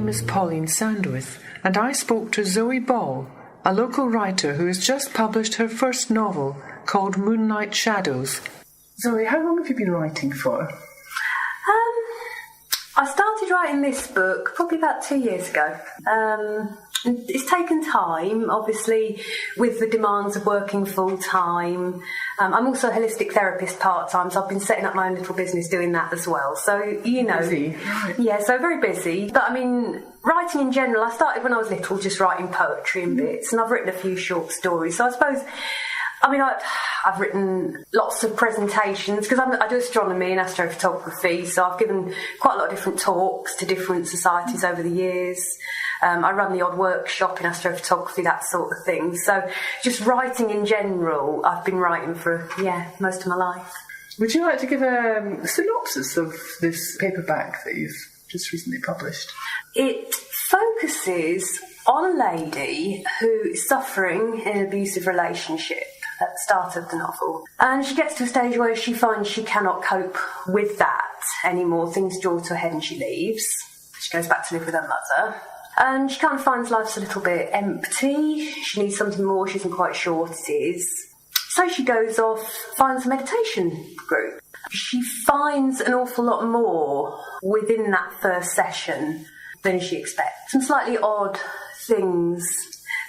name is Pauline Sandwith, and I spoke to Zoe Ball, a local writer who has just published her first novel called Moonlight Shadows. Zoe, how long have you been writing for? I started writing this book probably about 2 years ago. It's taken time, obviously, with the demands of working full-time. I'm also a holistic therapist part-time, so I've been setting up my own little business doing that as well. So, you know... Busy, right. Yeah, so very busy. But, I mean, writing in general, I started when I was little, just writing poetry and bits, and I've written a few short stories. So I suppose... I mean, I've written lots of presentations because I do astronomy and astrophotography, so I've given quite a lot of different talks to different societies over the years. I run the odd workshop in astrophotography, that sort of thing. So just writing in general, I've been writing for, most of my life. Would you like to give a synopsis of this paperback that you've just recently published? It focuses on a lady who is suffering in an abusive relationship at the start of the novel. And she gets to a stage where she finds she cannot cope with that anymore. Things draw to a head and she leaves. She goes back to live with her mother. And she kind of finds life's a little bit empty. She needs something more. She isn't quite sure what it is. So she goes off, finds a meditation group. She finds an awful lot more within that first session than she expects. Some slightly odd things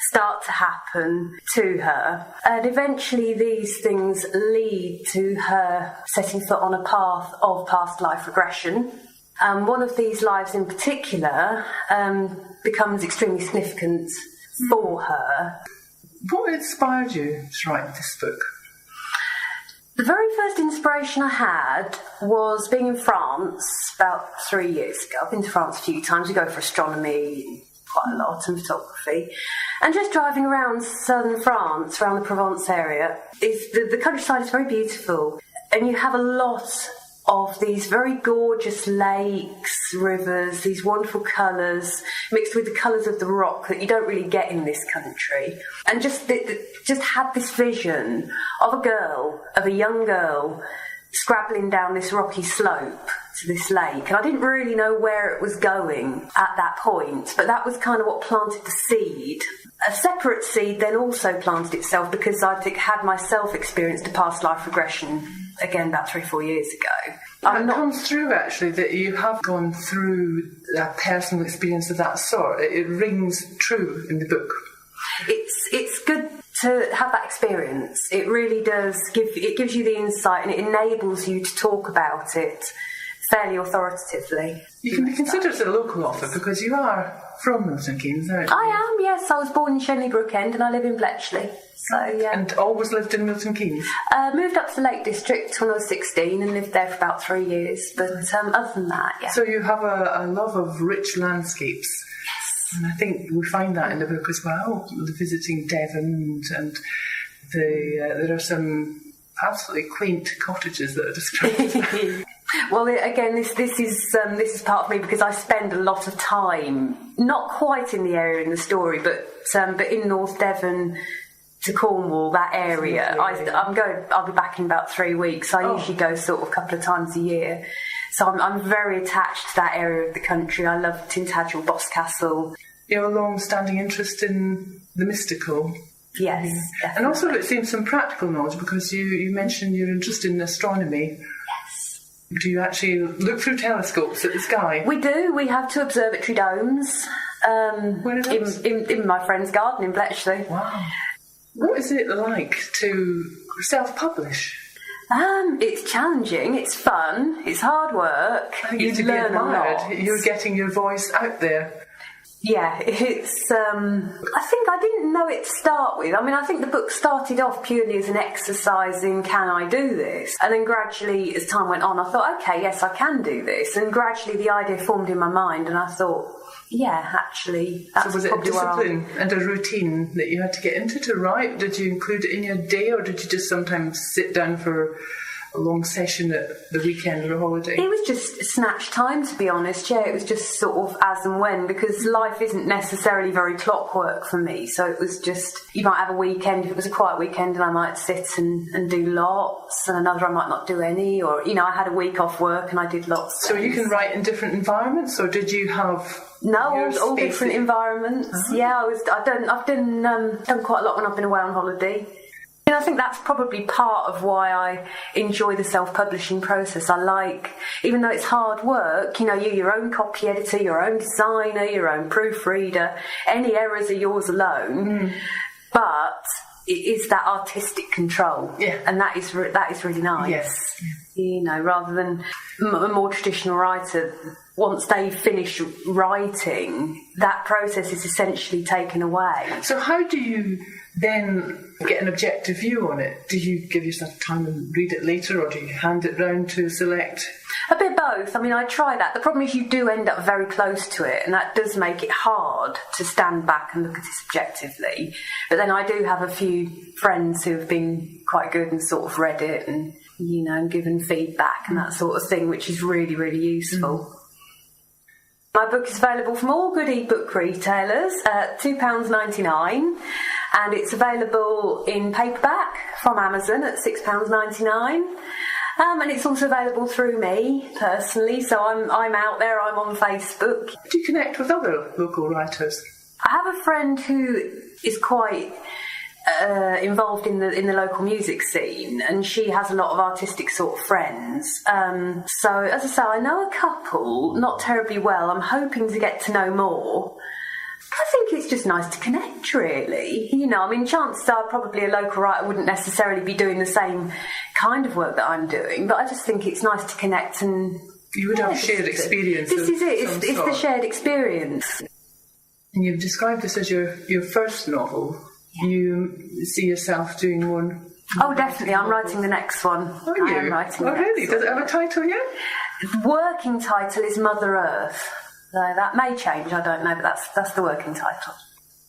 start to happen to her, and eventually these things lead to her setting foot on a path of past life regression. One of these lives in particular becomes extremely significant for her. What inspired you to write this book? The very first inspiration I had was being in France about 3 years ago. I've been to France a few times. We go for astronomy quite a lot and photography. And just driving around southern France, around the Provence area, the countryside is very beautiful. And you have a lot of these very gorgeous lakes, rivers, these wonderful colours, mixed with the colours of the rock that you don't really get in this country. And just had this vision of a young girl, scrabbling down this rocky slope to this lake. And I didn't really know where it was going at that point, but that was kind of what planted the seed. A separate seed then also planted itself because I had myself experienced a past life regression again about 3 or 4 years ago. It comes through actually that you have gone through a personal experience of that sort. It rings true in the book. It's good to have that experience. It really does gives you the insight and it enables you to talk about it fairly authoritatively. You can be considered as a local author because you are from Milton Keynes, aren't you? I am, yes. I was born in Shenley Brook End and I live in Bletchley. So, yeah. And always lived in Milton Keynes? Moved up to the Lake District when I was 16 and lived there for about 3 years. But other than that, yeah. So you have a love of rich landscapes. Yes. And I think we find that in the book as well, visiting Devon and there are some absolutely quaint cottages that are described. Well, again, this is part of me because I spend a lot of time, not quite in the area in the story, but in North Devon to Cornwall, that area. I'll be back in about 3 weeks. I usually go sort of a couple of times a year. So I'm very attached to that area of the country. I love Tintagel, Boscastle. You have a long-standing interest in the mystical. Yes, definitely. And also it seems some practical knowledge because you mentioned your interest in astronomy. Do you actually look through telescopes at the sky? We do. We have 2 observatory domes. Where are those? In my friend's garden in Bletchley. Wow. What is it like to self-publish? It's challenging. It's fun. It's hard work. I think you learn a lot. You're getting your voice out there. Yeah, it's... I think I didn't know it to start with. I mean, I think the book started off purely as an exercise in can I do this? And then gradually, as time went on, I thought, okay, yes, I can do this. And gradually the idea formed in my mind and I thought, yeah, actually, that's probably so was it a discipline and a routine that you had to get into to write? Did you include it in your day or did you just sometimes sit down for a long session at the weekend or a holiday? It was just snatch time, to be honest. Yeah, it was just sort of as and when, because life isn't necessarily very clockwork for me. So it was just, you might have a weekend, if it was a quiet weekend, and I might sit and do lots, and another I might not do any, or, you know, I had a week off work and I did lots. So you can write in different environments, or did you have... No, all different environments. Uh-huh. Yeah, I've done quite a lot when I've been away on holiday. And I think that's probably part of why I enjoy the self-publishing process. I like, even though it's hard work, you know, you're your own copy editor, your own designer, your own proofreader. Any errors are yours alone. But it is that artistic control. Yeah. And that is really nice. Yes. You know, rather than a more traditional writer, once they finish writing, that process is essentially taken away. So how do you then get an objective view on it? Do you give yourself time and read it later, or do you hand it round to select? A bit both. I mean, I try that. The problem is you do end up very close to it, and that does make it hard to stand back and look at it objectively. But then I do have a few friends who have been quite good and sort of read it and, you know, given feedback and that sort of thing, which is really, really useful. My book is available from all good ebook retailers at £2.99, and it's available in paperback from Amazon at £6.99. And it's also available through me personally, so I'm out there. I'm on Facebook. Do you connect with other local writers? I have a friend who is quite involved in the local music scene, and she has a lot of artistic sort of friends. So, as I say, I know a couple, not terribly well. I'm hoping to get to know more. I think it's just nice to connect, really. You know, I mean, chances are probably a local writer wouldn't necessarily be doing the same kind of work that I'm doing, but I just think it's nice to connect and... You would have shared experience. This is it. It's the shared experience. And you've described this as your first novel. Do you see yourself doing one? Oh, definitely. I'm writing the next one. Are you? I'm writing the really? next Does it have a title yet? The working title is Mother Earth. So that may change, I don't know, but that's the working title.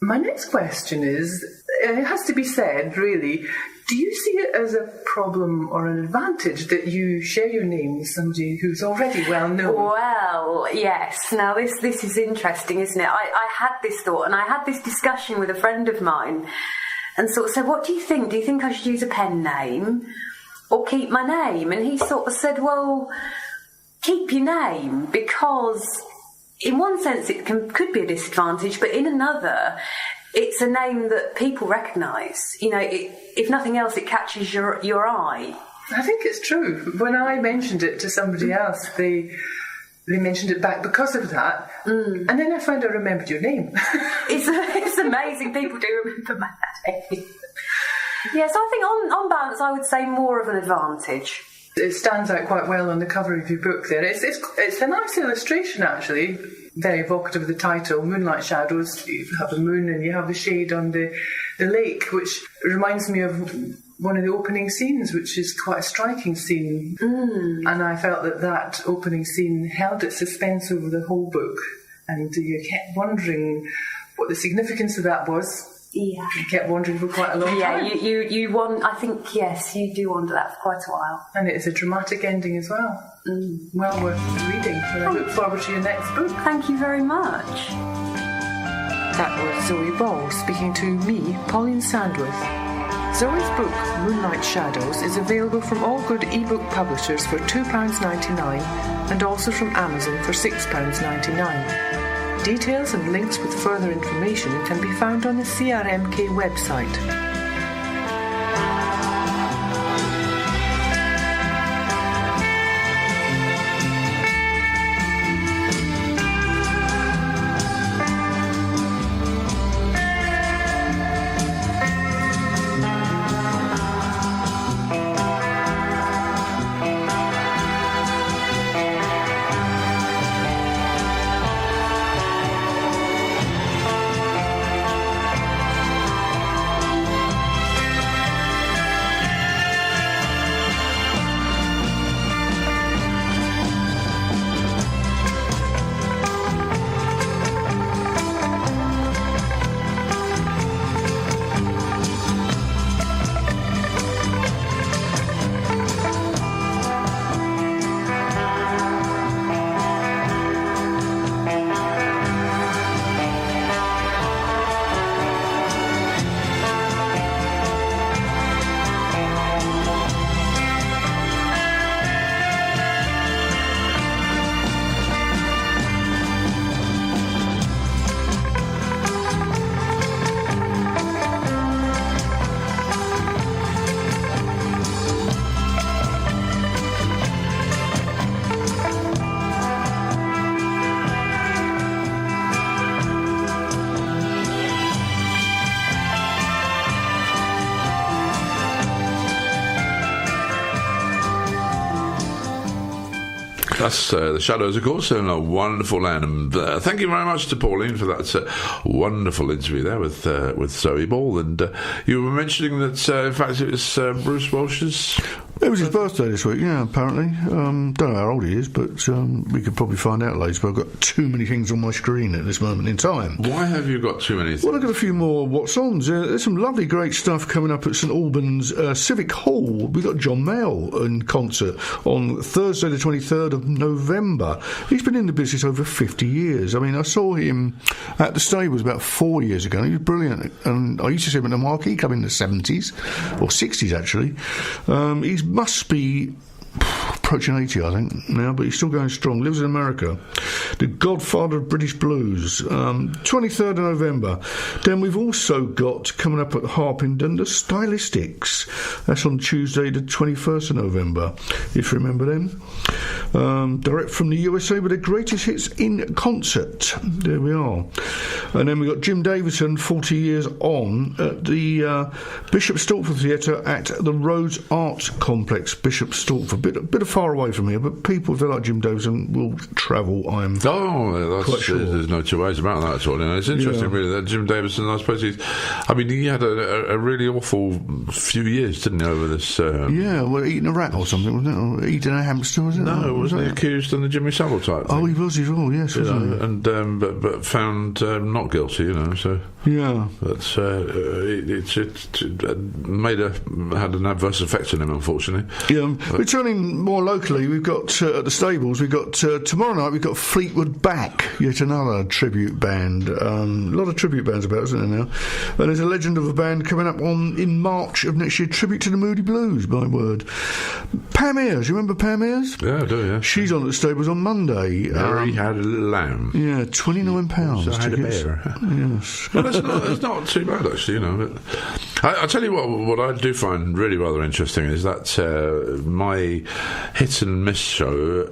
My next question is, it has to be said, really, do you see it as a problem or an advantage that you share your name with somebody who's already well known? Well, yes. Now, this is interesting, isn't it? I had this thought, and I had this discussion with a friend of mine, and sort of said, what do you think? Do you think I should use a pen name or keep my name? And he sort of said, well, keep your name, because in one sense it could be a disadvantage, but in another, it's a name that people recognise. You know, if nothing else, it catches your eye. I think it's true. When I mentioned it to somebody else, they mentioned it back because of that. And then I found I remembered your name. It's amazing. People do remember my name. Yeah, so I think on balance, I would say more of an advantage. It stands out quite well on the cover of your book there. It's a nice illustration, actually, very evocative of the title, Moonlight Shadows. You have a moon and you have the shade on the lake, which reminds me of one of the opening scenes, which is quite a striking scene. And I felt that opening scene held its suspense over the whole book, and you kept wondering what the significance of that was. Yeah. You kept wondering for quite a long time. Yeah, you want. I think, yes, you do wonder that for quite a while. And it is a dramatic ending as well. Well worth reading. And I look forward to your next book. Thank you very much. That was Zoe Ball speaking to me, Pauline Sandwith. Zoe's book, Moonlight Shadows, is available from all good ebook publishers for £2.99 and also from Amazon for £6.99. Details and links with further information can be found on the CRMK website. That's The Shadows, of course, in a wonderful land. And thank you very much to Pauline for that wonderful interview there with Zoe Ball. And you were mentioning that, in fact, it was Bruce Welsh's... It was his birthday this week, yeah, apparently. Don't know how old he is, but we could probably find out later. But I've got too many things on my screen at this moment in time. Why have you got too many things? Well, I've got a few more what's-ons. There's some lovely, great stuff coming up at St Albans Civic Hall. We've got John Mayall in concert on Thursday the 23rd of November. He's been in the business over 50 years. I mean, I saw him at the Stables about 4 years ago. He was brilliant. And I used to see him at the Marquee Club in the 70s, or 60s, actually. He must be approaching 80, I think, now, but he's still going strong. Lives in America. The godfather of British blues. 23rd of November. Then we've also got, coming up at Harpenden, the Stylistics. That's on Tuesday the 21st of November, if you remember them. Direct from the USA with their greatest hits in concert. There we are. And then we've got Jim Davison, 40 years on, at the Bishop Stortford Theatre at the Rhodes Arts Complex. Bishop Stortford, a bit of far away from here, but people, if they like Jim Davison, will travel, I'm quite sure. There's no two ways about that at all. You know, it's interesting, really, that Jim Davison, I suppose he had a really awful few years, didn't he, over this... well, eating a rat or something, wasn't it? Or eating a hamster, was it? No, wasn't he accused in the Jimmy Savile type thing? Oh, he was, yes, wasn't he? And, but found not guilty, you know, so... Yeah. But it had an adverse effect on him, unfortunately. Yeah, returning more locally, we've got at the Stables, we've got tomorrow night, we've got Fleetwood Mac, yet another tribute band. A lot of tribute bands about, isn't there now? And there's a legend of a band coming up in March of next year, tribute to the Moody Blues, my word. Pam Ayres, you remember Pam Ayres? Yeah, I do, yeah. She's on at the Stables on Monday. Mary had a little lamb. Yeah, £29 So I had a bear. Yes. Well, it's not too bad, actually, you know. But I tell you what I do find really rather interesting is that my hit or miss show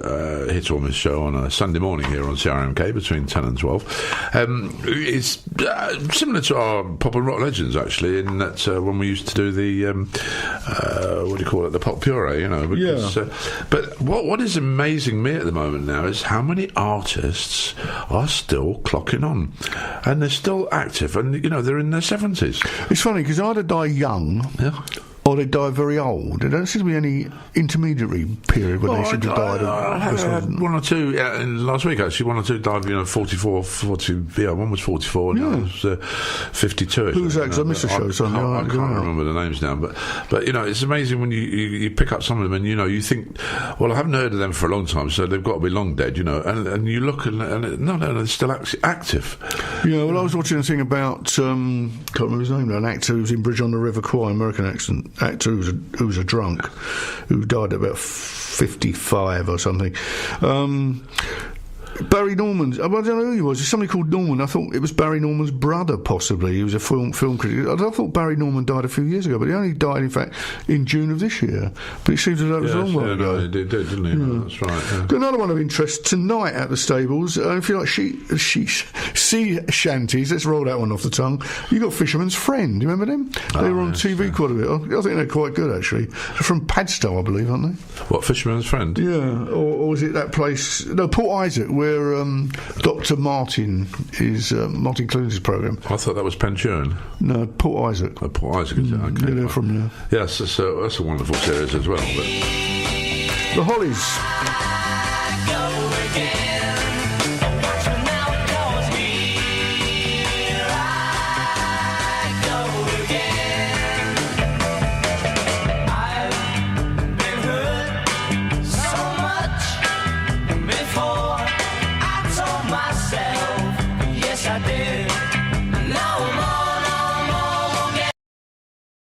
on a Sunday morning here on CRMK between 10 and 12 is similar to our pop and rock legends, actually, in that when we used to do the what do you call it, the pop puree, you know, because, but what is amazing me at the moment now is how many artists are still clocking on and they're still active, and you know, they're in their 70s. It's funny because either die young, or they die very old. There don't seem to be any intermediary period when they should have died. I had one or two last week, actually. One or two died, 44, 40. Yeah, one was 44, and the other was 52. Who's that? Because I missed the show. I can't remember the names now, but you know, it's amazing when you pick up some of them, and you know, you think, well, I haven't heard of them for a long time, so they've got to be long dead, you know. And you look, and no, they're still active. Yeah, well, I was watching a thing about can't remember his name now, an actor who was in Bridge on the River Kwai, American actor who was a drunk, who died at about 55 or something. Barry Norman, I don't know who he was. There's somebody called Norman. I thought it was Barry Norman's brother, possibly. He was a film critic. I thought Barry Norman died a few years ago, but he only died, in fact, in June of this year. But it seems as though it was a long while ago. He did, didn't he? Yeah. That's right. Yeah. Got another one of interest tonight at the Stables. If you like sea shanties, let's roll that one off the tongue. You got Fisherman's Friend. Do you remember them? They were on TV quite a bit. I think they're quite good, actually. They're from Padstow, I believe, aren't they? What, Fisherman's Friend? Yeah. Or is it that place? No, Port Isaac, where Dr. Martin is Martin Clunes' programme. I thought that was Penturn. No, Port Isaac. Oh, Port Isaac, is it? Okay. Yeah, they're from there. Yes, that's a wonderful series as well. But The Hollies. I go again.